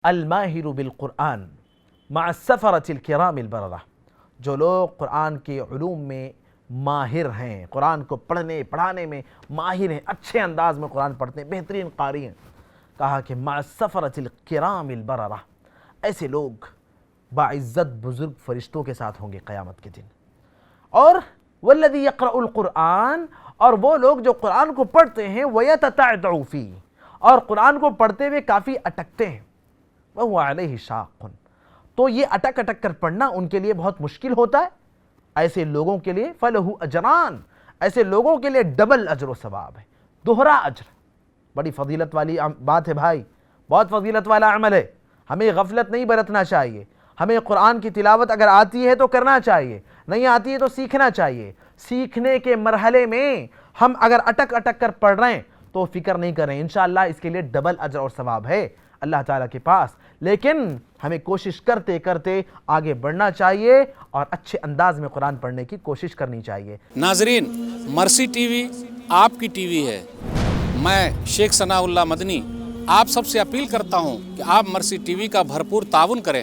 الماہر بالقرآن مع السفرة الکرام البررہ، جو لوگ قرآن کے علوم میں ماہر ہیں، قرآن کو پڑھنے پڑھانے میں ماہر ہیں، اچھے انداز میں قرآن پڑھتے ہیں، بہترین قاری ہیں، کہا کہ مع السفرة الکرام البررہ، ایسے لوگ باعزت بزرگ فرشتوں کے ساتھ ہوں گے قیامت کے دن۔ اور والذی یقرأ القرآن، اور وہ لوگ جو قرآن کو پڑھتے ہیں ویتتعتع فیہ، اور قرآن کو پڑھتے ہوئے کافی اٹکتے ہیں، وَهُوَ عَلَيْهِ شَاقٌ، تو یہ اٹک اٹک کر پڑھنا ان کے لیے بہت مشکل ہوتا ہے۔ ایسے لوگوں کے لیے فَلَهُ أَجْرَانِ، ایسے لوگوں کے لیے ڈبل اجر و ثواب ہے، دوہرا اجر۔ بڑی فضیلت والی بات ہے بھائی، بہت فضیلت والا عمل ہے، ہمیں غفلت نہیں برتنا چاہیے۔ ہمیں قرآن کی تلاوت اگر آتی ہے تو کرنا چاہیے، نہیں آتی ہے تو سیکھنا چاہیے۔ سیکھنے کے مرحلے میں ہم اگر اٹک اٹک کر پڑھ رہے ہیں تو فکر نہیں کریں، انشاءاللہ اس کے لیے ڈبل اجر اور ثواب ہے اللہ تعالیٰ کے پاس۔ لیکن ہمیں کوشش کرتے کرتے آگے بڑھنا چاہیے اور اچھے انداز میں قرآن پڑھنے کی کوشش کرنی چاہیے۔ ناظرین، مرسی ٹی وی آپ کی ٹی وی ہے۔ میں شیخ ثناء اللہ مدنی آپ سب سے اپیل کرتا ہوں کہ آپ مرسی ٹی وی کا بھرپور تعاون کریں